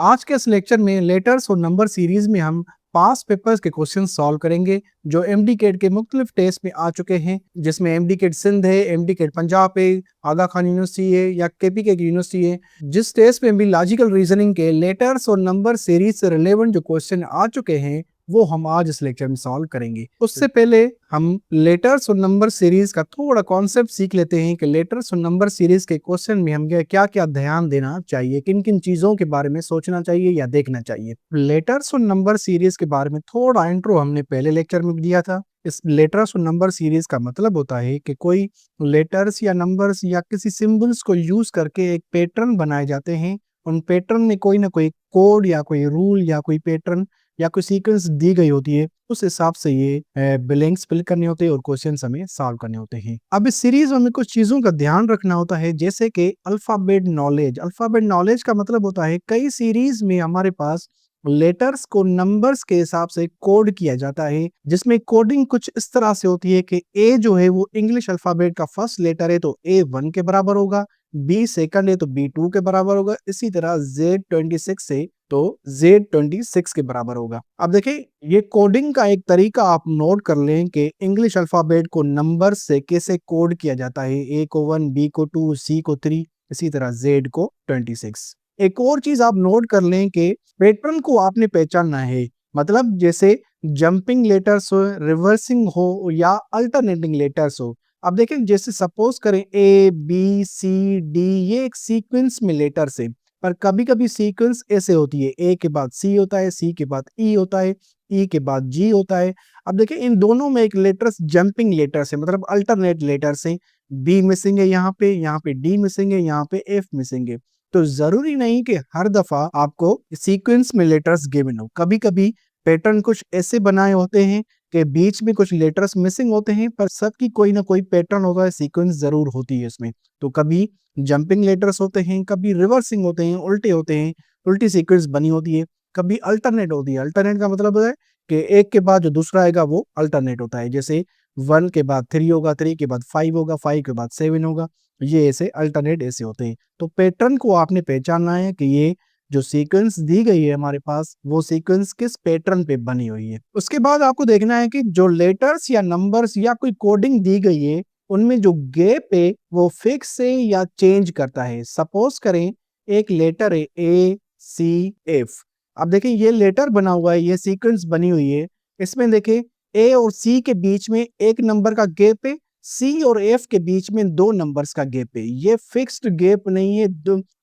आज के इस लेक्चर में लेटर्स और नंबर सीरीज में हम पास पेपर्स के क्वेश्चन सॉल्व करेंगे जो एमडी केट के मुख्तलिफ टेस्ट में आ चुके हैं, जिसमें एमडी केट सिंध है, एमडी केट पंजाब है, आगा खान यूनिवर्सिटी है या केपी के यूनिवर्सिटी है। जिस टेस्ट में भी लॉजिकल रीजनिंग के लेटर्स और नंबर सीरीज से रिलेवेंट जो क्वेश्चन आ चुके हैं वो हम आज इस लेक्चर में सॉल्व करेंगे। उससे पहले हम लेटर्स और नंबर सीरीज का थोड़ा कॉन्सेप्ट सीख लेते हैं कि लेटर्स और नंबर सीरीज के क्वेश्चन में हमें क्या क्या ध्यान देना चाहिए, किन किन चीजों के बारे में सोचना चाहिए या देखना चाहिए। लेटर्स और नंबर सीरीज के बारे में थोड़ा इंट्रो हमने पहले लेक्चर में दिया था। इस लेटर्स और नंबर सीरीज का मतलब होता है कि कोई लेटर्स या नंबर्स या किसी सिंबल्स को यूज करके एक पैटर्न बनाए जाते हैं। उन पैटर्न में कोई ना कोई कोड या कोई रूल या कोई पैटर्न या कोई सीक्वेंस दी गई होती है, उस हिसाब से ये ब्लैंक्स फिल करने होते हैं और क्वेश्चन हमें सॉल्व करने होते हैं। अब इस सीरीज में हमें कुछ चीजों का ध्यान रखना होता है, जैसे कि अल्फाबेट नॉलेज। अल्फाबेट नॉलेज का मतलब होता है कई सीरीज में हमारे पास लेटर्स को नंबर्स के हिसाब से कोड किया जाता है, जिसमें कोडिंग कुछ इस तरह से होती है कि ए जो है वो इंग्लिश अल्फाबेट का फर्स्ट लेटर है तो A1 के बराबर होगा, बी सेकंड है तो B2 के बराबर होगा, इसी तरह Z26 है तो Z26 के बराबर होगा। अब देखिए ये कोडिंग का एक तरीका आप नोट कर लें कि इंग्लिश अल्फाबेट को नंबर से कैसे कोड किया जाता है, A को 1, B को 2, C को 3, इसी तरह Z को 26। एक और चीज आप नोट कर लें कि पैटर्न को आपने पहचानना है, मतलब जैसे जंपिंग लेटर्स हो, रिवर्सिंग हो या अल्टरनेटिंग लेटर्स हो। अब देखें जैसे सपोज करें A B C D, ये एक सीक्वेंस में लेटर्स है, पर कभी कभी सीक्वेंस ऐसे होती है, ए के बाद सी होता है, सी के बाद ई होता है, ई के बाद जी होता है। अब देखिए इन दोनों में एक लेटर्स जंपिंग लेटर्स है, मतलब अल्टरनेट लेटर्स हैं। बी मिसिंग है यहाँ पे डी मिसिंग है, यहाँ पे एफ मिसिंग है। तो जरूरी नहीं कि हर दफा आपको सीक्वेंस में लेटर्स गिवन हो, कभी कभी पैटर्न कुछ ऐसे बनाए होते हैं कि बीच में कुछ लेटर्स मिसिंग होते हैं, पर सबकी कोई ना कोई पैटर्न होता है, सीक्वेंस जरूर होती है इसमें। तो कभी जंपिंग लेटर्स होते हैं, कभी रिवर्सिंग होते हैं, उल्टे होते हैं, उल्टी सीक्वेंस बनी होती है, कभी अल्टरनेट होती है। अल्टरनेट का मतलब है कि एक के बाद जो दूसरा आएगा वो अल्टरनेट होता है, जैसे 1 के बाद 3 होगा, 3 के बाद 5 होगा, 5 के बाद 7 होगा। ये ऐसे अल्टरनेट ऐसे होते हैं। तो पैटर्न को आपने पहचानना है कि ये जो सीक्वेंस दी गई है हमारे पास वो सीक्वेंस किस पैटर्न पे बनी हुई है। उसके बाद आपको देखना है कि जो लेटर्स या नंबर्स या कोई कोडिंग दी गई है उनमें जो गैप है वो फिक्स है या चेंज करता है। सपोज करें एक लेटर है A C F। अब देखें ये लेटर बना हुआ है, ये सीक्वेंस बनी हुई है, इसमें देखें A और C के बीच में एक नंबर का गैप है, C और F के बीच में 2 नंबर्स का गैप है। ये फिक्स्ड गैप नहीं है,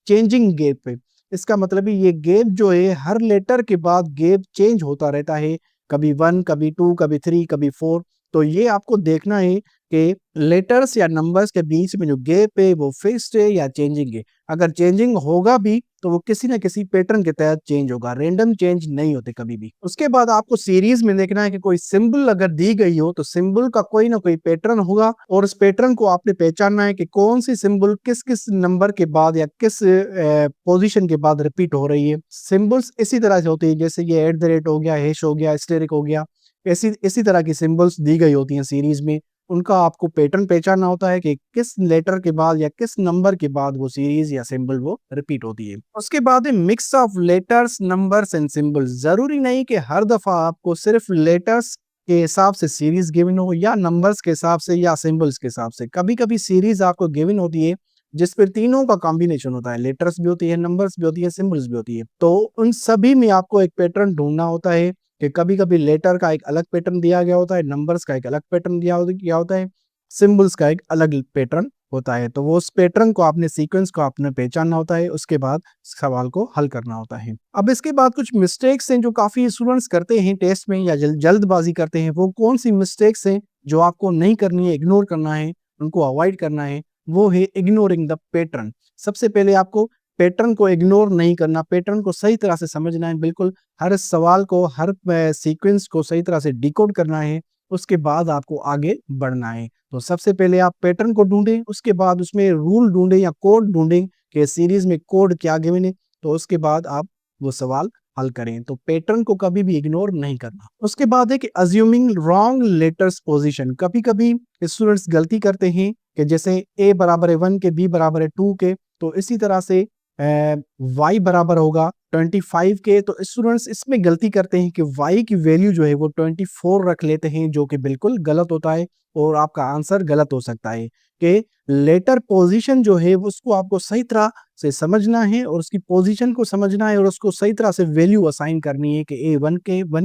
चेंजिंग गैप है। इसका मतलब है ये गैप जो है हर लेटर के बाद गैप चेंज होता रहता है, कभी 1, कभी 2, कभी 3, कभी 4। तो ये आपको देखना है कि लेटर्स या नंबर्स के बीच में जो गैप है वो फिक्स्ड है या चेंजिंग है। अगर चेंजिंग होगा भी तो वो किसी ना किसी पैटर्न के तहत चेंज होगा, रैंडम चेंज नहीं होते कभी भी। उसके बाद आपको सीरीज में देखना है कि कोई सिंबल अगर दी गई हो तो सिंबल का कोई ना कोई पैटर्न होगा, और उस पैटर्न को आपने पहचानना है कि कौन सी सिंबल किस किस नंबर के बाद या किस पोजीशन के बाद रिपीट हो रही है। सिंबल्स इसी तरह से होती है, जैसे ये @ हो गया, हैश हो गया, एस्टेरिक हो गया, इसी तरह की सिंबल्स दी गई होती हैं सीरीज में। उनका आपको पैटर्न पहचानना होता है कि किस लेटर के बाद या किस नंबर के बाद वो सीरीज या सिंबल वो रिपीट होती है। उसके बाद है mix of letters, numbers and symbols. जरूरी नहीं कि हर दफा आपको सिर्फ लेटर्स के हिसाब से सीरीज गिवन हो या नंबर्स के हिसाब से या सिंबल्स के हिसाब से। कभी कभी सीरीज आपको गिवन होती है जिस पर तीनों का कॉम्बिनेशन होता है, लेटर्स भी होती है, नंबर्स भी होती है, सिंबल्स भी होती है। तो उन सभी में आपको एक पैटर्न ढूंढना होता है कि कभी कभी लेटर का एक अलग पैटर्न दिया गया होता है, नंबर्स का एक अलग पैटर्न गया होता है, सिंबल्स का एक अलग पैटर्न होता है। तो वो उस पैटर्न को आपने, सीक्वेंस को आपने पहचानना होता है, उसके बाद सवाल को हल करना होता है। अब इसके बाद कुछ मिस्टेक्स हैं जो काफी स्टूडेंट्स करते हैं टेस्ट में या जल्दबाजी करते हैं। वो कौन सी मिस्टेक्स हैं जो आपको नहीं करनी है, इग्नोर करना है, उनको अवॉइड करना है, वो है इग्नोरिंग द पैटर्न। सबसे पहले आपको पैटर्न को इग्नोर नहीं करना, पैटर्न को सही तरह से समझना है, बिल्कुल हर सवाल को, हर सीक्वेंस को सही तरह से डिकोड करना है, उसके बाद आपको आगे बढ़ना है। तो सबसे पहले आप पैटर्न को ढूंढें, उसके बाद उसमें रूल ढूंढें या कोड ढूंढें कि सीरीज में कोड क्या गिवन है, तो उसके बाद आप वो सवाल हल करें। तो पैटर्न को कभी भी इग्नोर नहीं करना। उसके बाद है कि अज्यूमिंग रॉन्ग लेटर्स पोजीशन। कभी कभी स्टूडेंट्स गलती करते हैं कि जैसे A बराबर है 1 के, B बराबर है 2 के, तो इसी तरह से Y बराबर होगा 25 के, तो स्टूडेंट्स इसमें गलती करते हैं कि y की वैल्यू जो है वो 24 रख लेते हैं, जो कि बिल्कुल गलत होता है और आपका आंसर गलत हो सकता है। कि लेटर पोजीशन जो है उसको आपको सही तरह से समझना है और उसकी पोजीशन को समझना है और उसको सही तरह से वैल्यू असाइन करनी है कि ए 1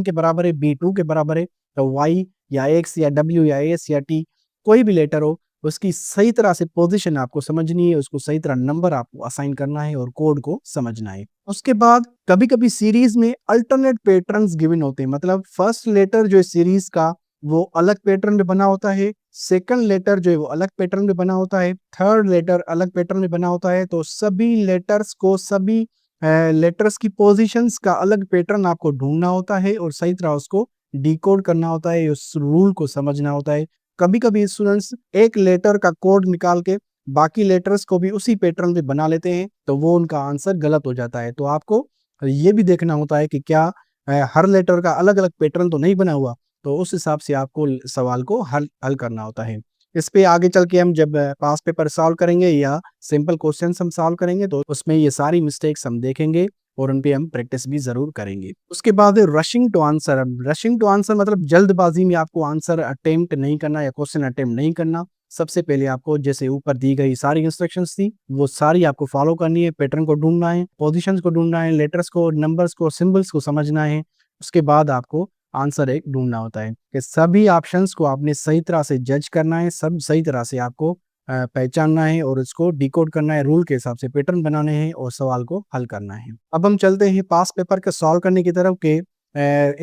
के बराबर है, बी 2 के बराबर है, तो वाई या एक्स या डब्ल्यू या एस या टी कोई भी लेटर हो, उसकी सही तरह से पोजीशन आपको समझनी है, उसको सही तरह नंबर आपको असाइन करना है और कोड को समझना है। उसके बाद कभी कभी सीरीज में अल्टरनेट पैटर्न्स गिवन होते हैं, मतलब फर्स्ट लेटर जो है सीरीज का वो अलग पैटर्न में बना होता है, सेकंड लेटर जो है वो अलग पैटर्न में बना होता है, थर्ड लेटर अलग पैटर्न में बना होता है। तो सभी लेटर्स को, सभी लेटर्स की पोजीशंस का अलग पैटर्न आपको ढूंढना होता है और सही तरह उसको डिकोड करना होता है, उस रूल को समझना होता है। कभी कभी स्टूडेंट्स एक लेटर का कोड निकाल के बाकी लेटर्स को भी उसी पैटर्न में बना लेते हैं, तो वो उनका आंसर गलत हो जाता है। तो आपको ये भी देखना होता है कि क्या हर लेटर का अलग अलग पैटर्न तो नहीं बना हुआ, तो उस हिसाब से आपको सवाल को हल हल करना होता है। इस पे आगे चल के हम जब पास पेपर सॉल्व करेंगे या सिंपल क्वेश्चंस हम सॉल्व करेंगे, तो उसमें ये सारी मिस्टेक्स हम देखेंगे और उन पे हम प्रैक्टिस भी जरूर करेंगे। उसके बाद rushing to answer. Rushing to answer मतलब जल्दबाजी में आपको आंसर अटेम्प्ट नहीं करना या क्वेश्चन अटेम्प्ट नहीं करना। सबसे पहले आपको जैसे ऊपर दी गई सारी इंस्ट्रक्शंस थी वो सारी आपको फॉलो करनी है, पैटर्न को ढूंढना है, पोजीशंस को ढूंढना है, लेटर्स को, नंबर्स को, सिंबल्स को समझना है। उसके बाद आपको आंसर एक ढूंढना होता है कि सभी ऑप्शंस को आपने सही तरह से जज करना है, सब सही तरह से आपको पहचानना है और उसको डिकोड करना है, रूल के हिसाब से पैटर्न बनाने हैं और सवाल को हल करना है। अब हम चलते हैं पास पेपर के सॉल्व करने की तरफ के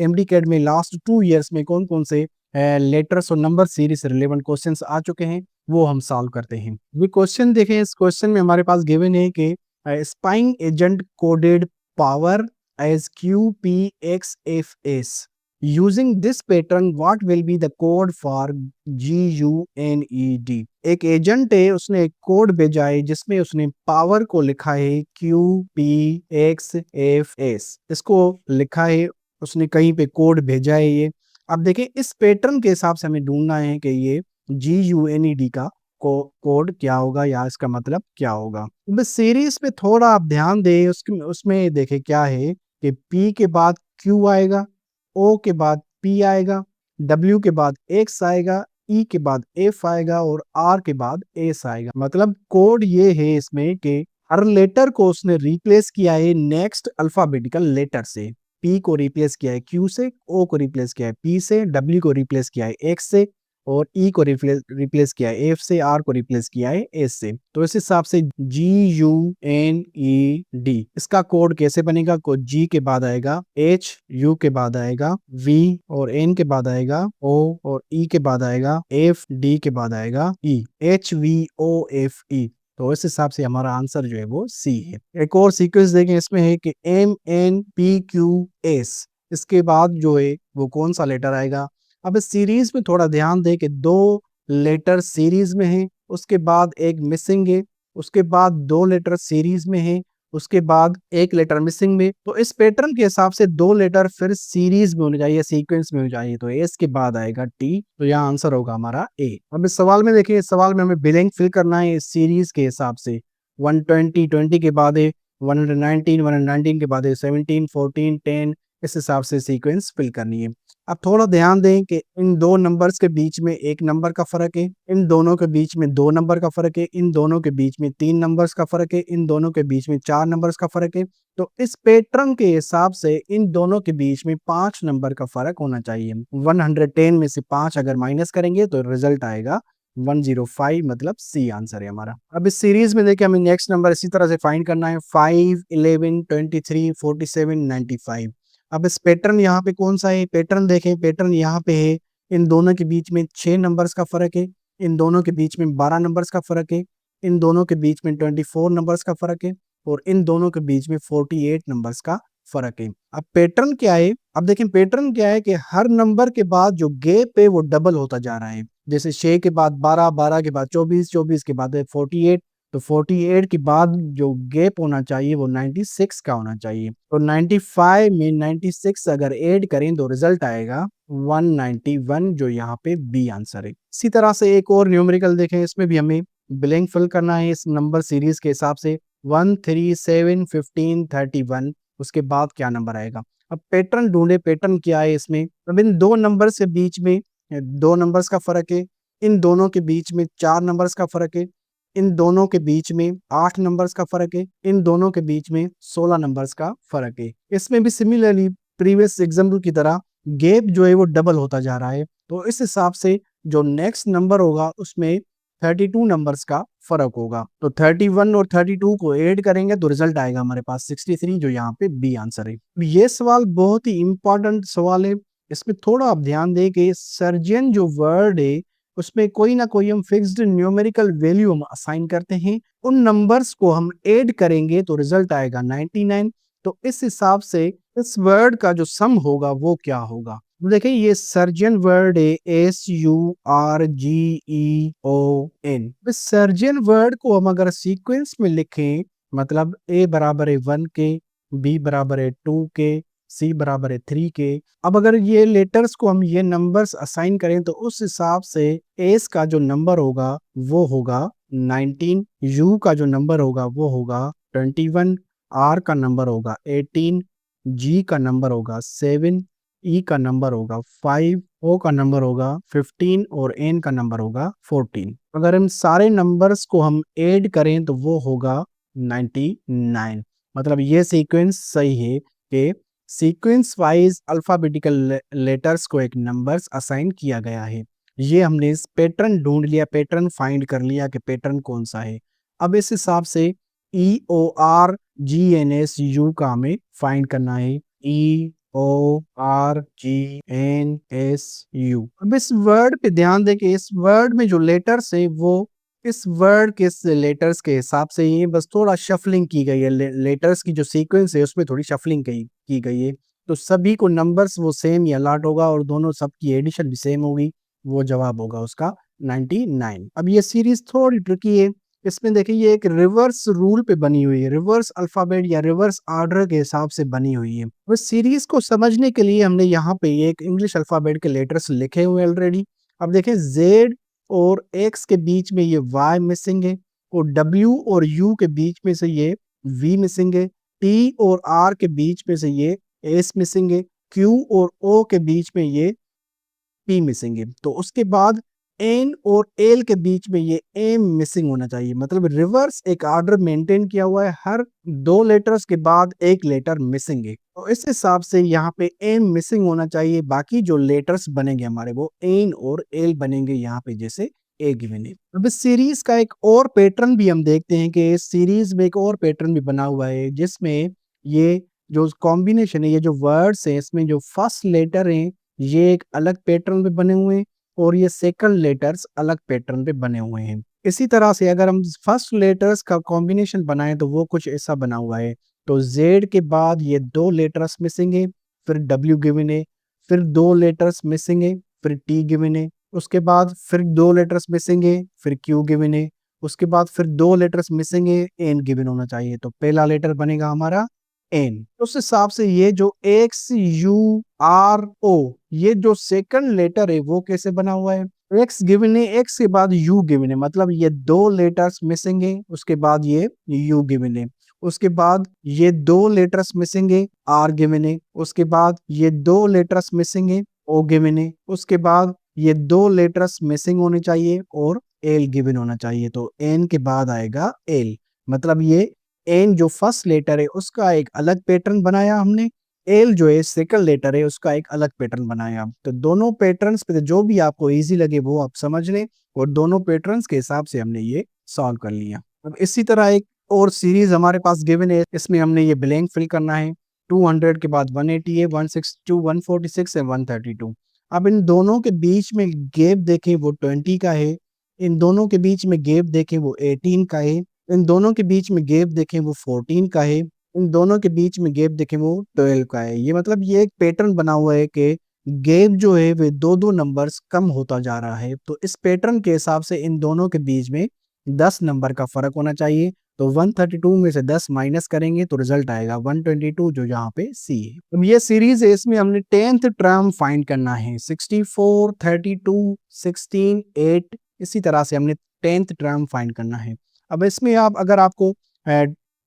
एमडी कैड में लास्ट 2 इयर्स में कौन कौन से लेटर्स और नंबर सीरीज से रिलेवेंट क्वेश्चंस आ चुके हैं, वो हम सॉल्व करते हैं। ये क्वेश्चन देखें, इस क्वेश्चन में हमारे पास गिवन है कि spying agent coded power as QPXFS। Using this pattern, what will be the code for GUNED? एक एजेंट है, उसने एक कोड भेजा है जिसमें उसने पावर को लिखा है QPXFS। इसको लिखा है उसने, कहीं पे कोड भेजा है ये। अब देखिए इस पैटर्न के हिसाब से हमें ढूंढना है कि ये GUNED का कोड क्या होगा या इसका मतलब क्या होगा। बस सीरीज पे थोड़ा आप ध्यान दें, उसमें देखें क्या है कि P के बाद Q आएगा, O के बाद P आएगा, W के बाद X आएगा, E के बाद F आएगा और R के बाद S आएगा। मतलब कोड ये है इसमें कि हर लेटर को उसने रिप्लेस किया है नेक्स्ट अल्फाबेटिकल लेटर से। P को रिप्लेस किया है Q से, O को रिप्लेस किया है P से, W को रिप्लेस किया है X से और E को रिप्लेस किया है F से, R को रिप्लेस किया है S से। तो इस हिसाब से GUNED इसका कोड कैसे बनेगा? G के बाद आएगा H, U के बाद आएगा V और N के बाद आएगा O और E के बाद आएगा F, D के बाद आएगा E, HVOFE। तो इस हिसाब से हमारा आंसर जो है वो C है। एक और सीक्वेंस देखें, इसमें है कि MNPQS, इसके बाद जो है वो कौन सा लेटर आएगा। अब इस सीरीज में थोड़ा ध्यान दें कि 2 लेटर सीरीज में हैं, उसके बाद एक मिसिंग है, उसके बाद 2 लेटर सीरीज में हैं, उसके बाद एक लेटर मिसिंग में। तो इस पैटर्न के हिसाब से 2 लेटर फिर सीरीज में होने चाहिए, सीक्वेंस में होने चाहिए। तो एस के बाद आएगा टी, तो यहाँ आंसर होगा हमारा ए। अब इस सवाल में देखिए, इस सवाल में हमें ब्लैंक फिल करना है इस सीरीज के हिसाब से। 120, 20 के बाद है 119, 119 के बाद है 17, 14, 10, इस हिसाब से सीक्वेंस फिल करनी है। अब थोड़ा ध्यान दें कि इन 2 नंबर्स के बीच में 1 नंबर का फर्क है, इन दोनों के बीच में 2 नंबर का फर्क है, इन दोनों के बीच में 3 नंबर्स का फर्क है, इन दोनों के बीच में 4 नंबर्स का फर्क है। तो इस पैटर्न के हिसाब से इन दोनों के बीच में 5 नंबर का फर्क होना चाहिए। 110 में से 5 अगर माइनस करेंगे तो रिजल्ट आएगा 105, मतलब सी आंसर है हमारा। अब इस सीरीज में देखिए हमें नेक्स्ट नंबर इसी तरह से फाइंड करना है, 5, 11, 23, 47, 95। अब इस पैटर्न यहाँ पे कौन सा है, पैटर्न देखें, पैटर्न यहाँ पे है। इन दोनों के बीच में 6 नंबर्स का फर्क है, इन दोनों के बीच में 12 नंबर्स का फर्क है, इन दोनों के बीच में 24 नंबर्स का फर्क है और इन दोनों के बीच में 48 नंबर्स का फर्क है। अब पैटर्न क्या है, अब देखें पैटर्न क्या है कि हर नंबर के बाद जो गैप है वो डबल होता जा रहा है। जैसे 6 के बाद 12, 12 के बाद 24, 24 के बाद 48, तो 48 के बाद जो गैप होना चाहिए वो 96 का होना चाहिए। तो 95 में 96 अगर ऐड करें तो रिजल्ट आएगा 191, जो यहाँ पे बी आंसर है। इसी तरह से एक और न्यूमेरिकल देखें, इसमें भी हमें ब्लैंक फिल करना है इस नंबर सीरीज के हिसाब से। 1, 3, 7, 15, 31, उसके बाद क्या नंबर आएगा। अब पैटर्न ढूंढे, पैटर्न क्या है इसमें। अब इन दो नंबर से बीच में 2 नंबर्स का फर्क है, इन दोनों के बीच में 4 नंबर्स का फर्क है, इन दोनों के बीच में 8 नंबर्स का फर्क है, इन दोनों के बीच में 16 नंबर्स का फर्क है। इसमें भी सिमिलरली प्रीवियस एग्जाम्पल की तरह गैप जो है वो डबल होता जा रहा है। तो इस हिसाब से जो नेक्स्ट नंबर होगा उसमें 32 नंबर्स का फर्क होगा। तो 31 और 32 को ऐड करेंगे तो रिजल्ट आएगा हमारे पास 63, जो यहाँ पे बी आंसर है। ये सवाल बहुत ही इंपॉर्टेंट सवाल है। इसमें थोड़ा आप ध्यान दें कि सर्जियन जो वर्ड है उसमें कोई ना कोई हम फिक्स्ड न्यूमेरिकल वैल्यू हम असाइन करते हैं, उन नंबर्स को हम ऐड करेंगे तो रिजल्ट आएगा 99। तो इस हिसाब से इस वर्ड का जो सम होगा वो क्या होगा। देखिए ये सर्जियन वर्ड है, SURGEON। इस सर्जियन वर्ड को हम अगर सीक्वेंस में लिखें, मतलब A बराबर है 1 के, B बराबर है 2 के, C बराबर है 3 के। अब अगर ये लेटर्स को हम ये नंबर्स असाइन करें तो उस हिसाब से एस का जो नंबर होगा वो होगा 19, U का जो नंबर होगा वो होगा 21, R का नंबर होगा 18, G का नंबर होगा 7, E का नंबर होगा 5, O का नंबर होगा 15 और N का नंबर होगा 14। अगर इन सारे नंबर्स को हम ऐड करें तो वो होगा 99। मतलब ये सीक्वेंस सही है कि सीक्वेंस वाइज अल्फाबेटिकल लेटर्स को एक नंबर्स असाइन किया गया है। ये हमने इस पैटर्न ढूंढ लिया, पैटर्न फाइंड कर लिया कि पैटर्न कौन सा है। अब इस हिसाब से EORGNSU का हमें फाइंड करना है। EORGNSU। अब इस वर्ड पे ध्यान दें कि इस वर्ड में जो लेटर्स है वो इस वर्ड के लेटर्स के हिसाब से ही बस थोड़ा शफलिंग की गई है। लेटर्स की जो सीक्वेंस है उसमें थोड़ी शफलिंग की गई है। तो सभी को नंबर्स वो सेम ही अलॉट होगा और दोनों सबकी एडिशन भी सेम होगी, वो जवाब होगा उसका 99। अब ये सीरीज थोड़ी ट्रिकी है। इसमें देखिए ये एक रिवर्स रूल पे बनी हुई है, रिवर्स अल्फाबेट या रिवर्स ऑर्डर के हिसाब से बनी हुई है। उस सीरीज को समझने के लिए हमने यहाँ पे एक इंग्लिश अल्फाबेट के लेटर्स लिखे हुए ऑलरेडी। अब देखें Z और X के बीच में ये Y मिसिंग है, और W और U के बीच में से ये V मिसिंग है, T और R के बीच में से ये S मिसिंग है, Q और O के बीच में ये P मिसिंग है। तो उसके बाद N और L के बीच में ये M मिसिंग होना चाहिए। मतलब रिवर्स एक ऑर्डर मेंटेन किया हुआ है, हर 2 लेटर्स के बाद एक लेटर मिसिंग है। तो इस हिसाब से यहाँ पे M मिसिंग होना चाहिए, बाकी जो लेटर्स बनेंगे हमारे वो N और L बनेंगे यहाँ पे जैसे A गिवन है। अब इस सीरीज का एक और पैटर्न भी हम देखते हैं कि इस सीरीज में एक और पैटर्न भी बना हुआ है, जिसमें ये जो कॉम्बिनेशन है, ये जो वर्ड्स है इसमें जो फर्स्ट लेटर है ये एक अलग पैटर्न पे बने हुए हैं और ये सेकंड लेटर्स अलग पैटर्न पे बने हुए हैं। इसी तरह से अगर हम फर्स्ट लेटर्स का कॉम्बिनेशन बनाएं तो वो कुछ ऐसा बना हुआ है। तो Z के बाद ये 2 लेटर्स मिसिंग है, फिर W गिवन है, फिर 2 लेटर्स मिसिंग है, फिर T गिवन है, उसके बाद फिर 2 लेटर्स मिसिंग है, फिर Q गिवन है, उसके बाद फिर 2 लेटर्स मिसिंग है, N गिवन होना चाहिए। तो पहला लेटर बनेगा हमारा N। उस हिसाब से ये जो XURO, ये जो सेकंड लेटर है वो कैसे बना हुआ है। X गिवन है, X के बाद U गिवन है, मतलब ये 2 लेटर्स मिसिंग है, उसके बाद ये U गिवन है, उसके बाद ये 2 लेटर्स मिसिंग है, R गिवन है, उसके बाद ये 2 लेटर्स मिसिंग है, O गिवन है, उसके बाद ये 2 लेटर्स मिसिंग होने चाहिए और L गिवन होना चाहिए। तो N के बाद आएगा L। मतलब ये N जो फर्स्ट लेटर है उसका एक अलग पैटर्न बनाया हमने, L जो है सेकंड लेटर है उसका एक अलग पैटर्न बनाया। तो दोनों पैटर्न्स पे जो भी आपको इजी लगे वो आप समझ लें, और दोनों पैटर्न्स के हिसाब से हमने ये सॉल्व कर लिया। अब इसी तरह एक और सीरीज हमारे पास गिवन है, इसमें हमने ये ब्लैंक फिल करना है। 200 के बाद 180 है, 162, 146 है, 132। अब इन दोनों के बीच में गैप देखें वो 20 का है, इन दोनों के बीच में गैप देखें वो 18 का है, इन दोनों के बीच में गैप देखें वो 14 का है, इन दोनों के बीच में गैप देखें वो 12 का है। ये मतलब ये एक पैटर्न बना हुआ है कि गैप जो है वे 2-2 नंबर्स कम होता जा रहा है। तो इस पैटर्न के हिसाब से इन दोनों के बीच में 10 नंबर का फर्क होना चाहिए। तो 132 में से 10 माइनस करेंगे तो रिजल्ट आएगा 122, जो यहाँ पे सी है। अब ये सीरीज है, इसमें हमने 10th टर्म फाइंड करना है। 64, 32, 16, 8, इसी तरह से हमने 10th टर्म फाइंड करना है। अब इसमें आप अगर आपको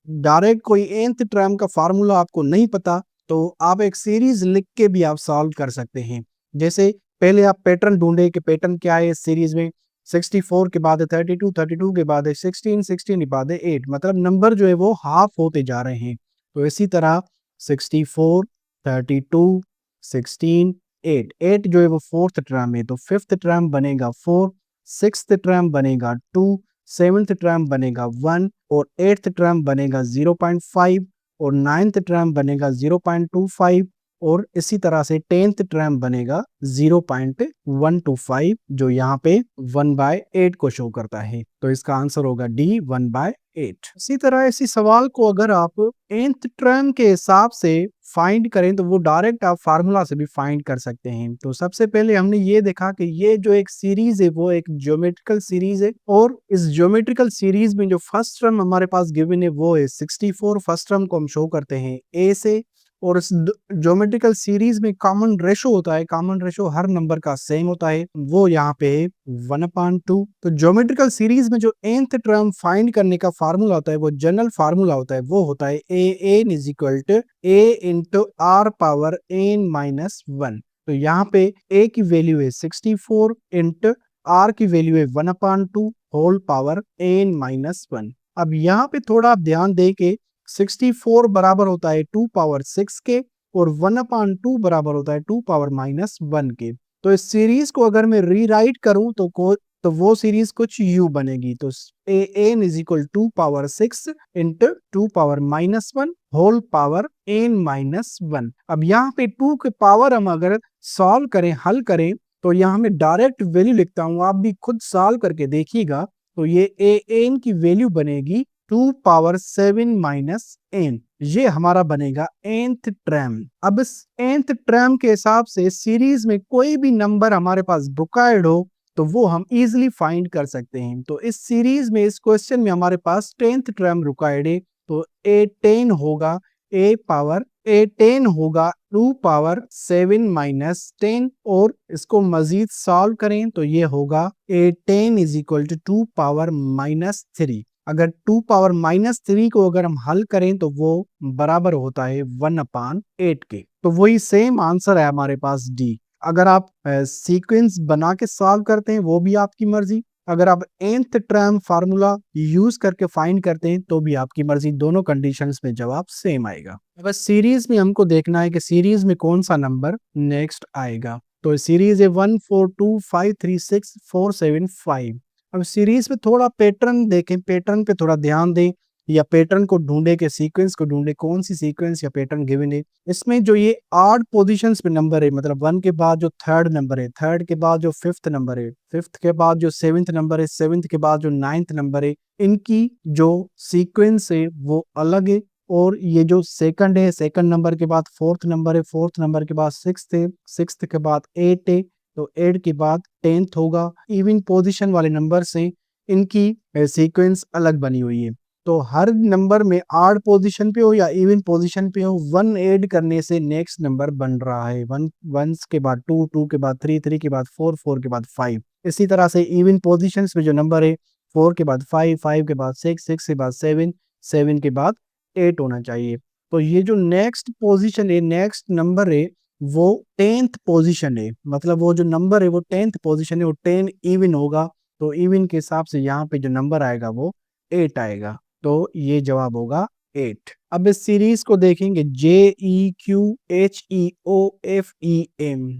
डायरेक्ट कोई nth टर्म का फार्मूला आपको नहीं पता तो आप एक सीरीज लिख के भी आप सॉल्व कर सकते हैं। जैसे पहले आप पैटर्न ढूंढे कि पैटर्न क्या है इस सीरीज में। 64 के बाद है 32, 32 के बाद है 16, 16 के बाद है 8, मतलब नंबर जो है वो हाफ होते जा रहे हैं। तो इसी तरह 64, 32, 16, 8, 8 जो है वो फोर्थ टर्म है, तो फिफ्थ टर्म बनेगा 4, सिक्स्थ टर्म बनेगा 2, सेवन्थ टर्म बनेगा 1 और एट्थ टर्म बनेगा 0.5 और नाइन्थ टर्म बनेगा 0.25 और इसी तरह से 10th टर्म बनेगा 0.125 जो यहाँ पे 1/8 को शो करता है। तो इसका आंसर होगा डी 1/8। इसी तरह इसी सवाल को अगर आप nth टर्म के हिसाब से फाइंड करें तो वो डायरेक्ट आप फार्मूला से भी फाइंड कर सकते हैं। तो सबसे पहले हमने ये देखा कि ये जो एक सीरीज है वो एक ज्योमेट्रिकल सीरीज है और इस ज्योमेट्रिकल सीरीज में जो फर्स्ट टर्म हमारे पास गिवन है वो है 64। फर्स्ट टर्म को हम शो करते हैं ए से और इस ज्योमेट्रिकल सीरीज में कॉमन रेशो होता है, कॉमन रेशो हर नंबर का सेम होता है, वो यहाँ पे है 1/2। तो ज्योमेट्रिकल सीरीज में जो nth टर्म फाइंड करने का फार्मूला होता है वो जनरल फार्मूला होता है, वो होता है an is equal to a into r power n minus 1। तो यहाँ पे a की वैल्यू है 64 इंटू r की वैल्यू है 1/2 होल पावर n माइनस 1। अब यहाँ पे थोड़ा आप ध्यान दें कि 64 बराबर होता है 2 पावर 6 के और 1/2 बराबर होता है 2 पावर माइनस 1 के। तो इस सीरीज को अगर मैं रीराइट करूं तो वो सीरीज कुछ यू बनेगी। तो an is equal 2 power 6 into 2 power minus 1 whole power n minus 1। अब यहाँ पे 2 के पावर हम अगर सॉल्व करें, हल करें, तो यहाँ मैं डायरेक्ट वैल्यू लिखता हूँ, आप भी खुद सॉल्व करके देखिएगा। तो ये an की वैल्यू बनेगी 2 पावर 7 माइनस n, ये हमारा बनेगा nth टर्म। अब इस nth टर्म के हिसाब से सीरीज में कोई भी नंबर हमारे पास बुकायड हो तो वो हम इजीली फाइंड कर सकते हैं। तो इस सीरीज में, इस क्वेश्चन में हमारे पास 10th टर्म रुकायड है, तो a10 होगा a10 होगा 2 पावर 7 माइनस 10 और इसको मजीद सॉल्व करें तो ये होगा a10 is equal to 2 power minus 3। अगर 2 पावर माइनस 3 को अगर हम हल करें तो वो बराबर होता है 1/8 के। तो वही सेम आंसर है हमारे पास डी। अगर आप सीक्वेंस बना के सॉल्व करते हैं वो भी आपकी मर्जी, अगर आप nth टर्म फार्मूला यूज करके फाइंड करते हैं तो भी आपकी मर्जी, दोनों कंडीशंस में जवाब सेम आएगा। बस सीरीज में हमको देखना है कि सीरीज में कौन सा नंबर नेक्स्ट आएगा। तो सीरीज है 1 4 2 5 3 6 4 7 5। अब सीरीज में थोड़ा पैटर्न देखें, पैटर्न पे थोड़ा ध्यान दें या पैटर्न को ढूंढे के सीक्वेंस को ढूंढे, कौन सी सीक्वेंस या पैटर्न गिवन है। इसमें जो ये आठ पोजीशंस पे नंबर है, मतलब 1 के बाद जो थर्ड नंबर है, थर्ड के बाद जो फिफ्थ नंबर है, फिफ्थ के बाद जो सेवंथ नंबर है, सेवंथ के बाद जो नाइन्थ नंबर है, इनकी जो सीक्वेंस है वो अलग है। और ये जो सेकंड है, सेकंड नंबर के बाद फोर्थ नंबर है, फोर्थ नंबर के बाद सिक्स्थ है, सिक्स्थ के बाद एट है, तो 8 के बाद 10th होगा। इवन पोजीशन वाले नंबर से इनकी सीक्वेंस अलग बनी हुई है। तो हर नंबर में आड पोजीशन पे हो या इवन पोजीशन पे हो, 1 ऐड करने से नेक्स्ट नंबर बन रहा है। 1 1 के बाद 2, 2 के बाद 3, 3 के बाद 4, 4 के बाद 5। इसी तरह से इवन पोजीशंस में जो नंबर है 4 के बाद 5, 5 के बाद 6, 6 के बाद 7, 7 के बाद 8 होना चाहिए। तो ये जो नेक्स्ट पोजीशन है, नेक्स्ट नंबर है, वो 10th पोजीशन है, मतलब वो जो नंबर है वो 10th पोजीशन है, वो 10 इवन होगा। तो इवन के हिसाब से यहाँ पे जो नंबर आएगा वो 8 आएगा। तो ये जवाब होगा 8। अब इस सीरीज को देखेंगे JEQHEOFEM,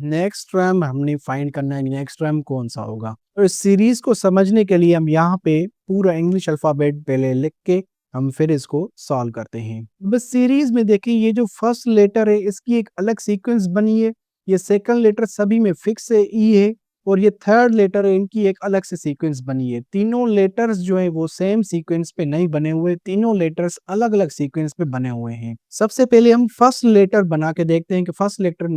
नेक्स्ट टर्म हमने फाइंड करना है, नेक्स्ट टर्म कौन सा होगा। तो इस सीरीज को समझने के लिए हम यहाँ पे पूरा इंग्लिश अल्फाबेट पहले लिख के हम फिर इसको सॉल्व करते हैं। बस सीरीज में देखिए, ये जो फर्स्ट लेटर है इसकी एक अलग सीक्वेंस बनी है, ये सेकंड लेटर सभी में फिक्स है ई है, और ये थर्ड लेटर है इनकी एक अलग से सीक्वेंस बनी है। तीनों लेटर्स जो है वो सेम सीक्वेंस पे नहीं बने हुए, तीनों लेटर्स अलग अलग सीक्वेंस पे बने हुए हैं। सबसे पहले हम फर्स्ट लेटर बना के देखते हैं कि फर्स्ट लेटर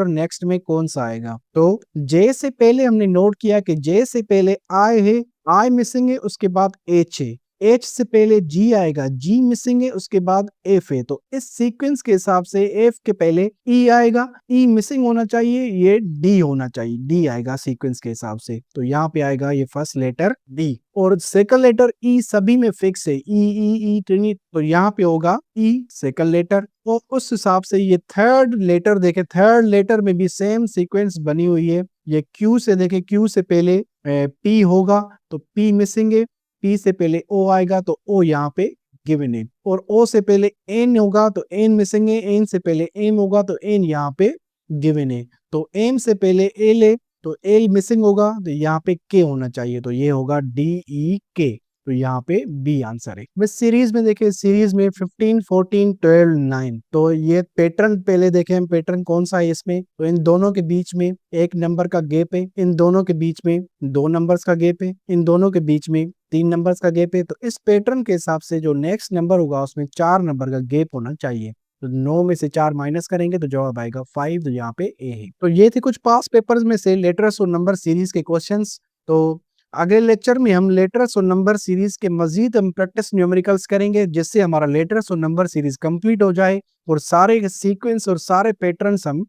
नेक्स्ट में कौन सा आएगा। तो जे से पहले हमने नोट किया कि जे से पहले आई है, आई मिसिंग है, उसके बाद एच है। एच से पहले जी आएगा, जी मिसिंग है, उसके बाद एफ है, तो इस सीक्वेंस के हिसाब से एफ के पहले ई आएगा, ई मिसिंग होना चाहिए, ये डी होना चाहिए, डी आएगा सीक्वेंस के हिसाब से, तो यहाँ पे आएगा ये फर्स्ट लेटर डी। और सेकंड लेटर ई सभी में फिक्स है, ई ई ई ट्रिनी, तो यहाँ पे होगा ई सेकंड लेटर। और उस हिसाब से ये थर्ड लेटर देखे, थर्ड लेटर में भी सेम सीक्वेंस बनी हुई है, ये क्यू से देखे, क्यू से पहले पी होगा तो पी मिसिंग है, पी से पहले ओ आएगा तो ओ यहाँ पे गिवन है, और ओ से पहले एन होगा तो एन मिसिंग है, एन से पहले एम होगा तो एन यहाँ पे गिवन है, तो एम से पहले एल है तो एल मिसिंग होगा तो यहाँ पे के होना चाहिए, तो ये होगा डी ई के, तो यहाँ पे बी आंसर है। बस सीरीज में देखें, सीरीज में 15, 14, 12, 9, तो ये पैटर्न पहले देखें हम, पैटर्न कौन सा है इसमें, तो इन दोनों के बीच में एक नंबर का गैप है, इन दोनों के बीच में 2 नंबर्स का गैप है, इन दोनों के बीच में 3 नंबर्स का गैप है, तो इस पैटर्न के हिसाब से जो नेक्स्ट नंबर होगा उसमें 4 नंबर का गैप होना चाहिए, तो 9 में से 4 माइनस करेंगे तो जवाब आएगा 5, तो यहाँ पे ए है। तो ये थे कुछ पास पेपर्स में से लेटर्स और नंबर सीरीज के क्वेश्चंस। तो अगले लेक्चर में हम लेटर्स और नंबर सीरीज के मजीद हम प्रैक्टिस न्यूमेरिकल्स करेंगे, जिससे हमारा लेटर्स और नंबर सीरीज कंप्लीट हो जाए और सारे सीक्वेंस और सारे पैटर्न्स हम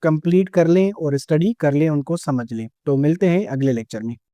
कंप्लीट कर लें और स्टडी कर लें, उनको समझ लें। तो मिलते हैं अगले लेक्चर में।